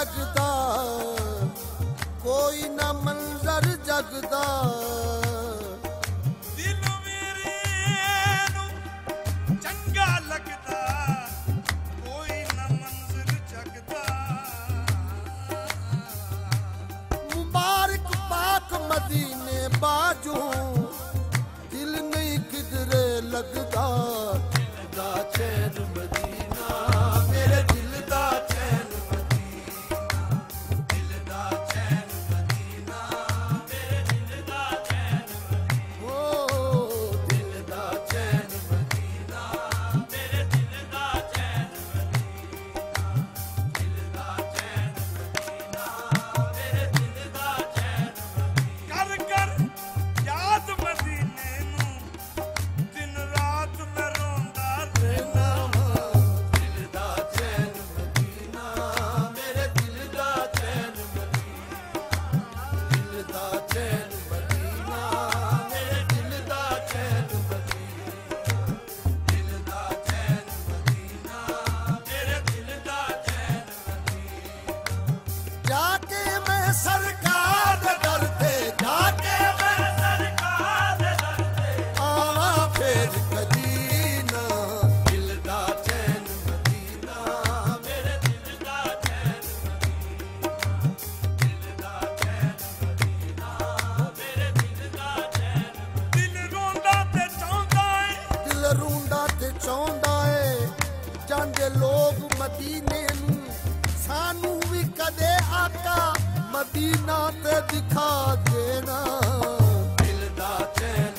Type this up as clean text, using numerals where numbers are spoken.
लगदा, कोई ना मंजर जगदा। दिल मेरे नू चंगा लगदा, कोई ना मंजर जगदा। मुबारक पाक मदीने बाजू, दिल नहीं किधरे लगदा। दिल दा चैन मदीना, मेरे दिल दा चैन मदीना। दिल दा चैन मदीना, मेरे दिल दा चैन मदीना। ओ दिल दा चैन मदीना, मेरे दिल दा चैन मदीना। दिल दा चैन मदीना, मेरे दिल दा चैन मदीना। कर कर याद मदीने नू, दिन रात मैं रोंदा रहना। दिल दा चैन मदीना, मेरे दिल दा चैन मदीना। दिल दा चैन मदीना, मेरे दिल दा चैन मदीना। दिल दा चैन मदीना, मेरे दिल दा चैन मदीना। जाके मैं सरकार दे दर ते, जाके मैं सरकार दे दर ते आवा फिर कदी ना। दिल दा चैन मदीना, मेरे दिल दा चैन मदीना। दिल दा चैन मदीना, मेरे दिल दा चैन मदीना। दिल रोंदा ते चाहुंदा है, दिल रूंदा ते चाहुंदा है, जांदे लोग मदीने नू। सानू भी कदे आका मदीना ते दिखा देना। दिल दा चैन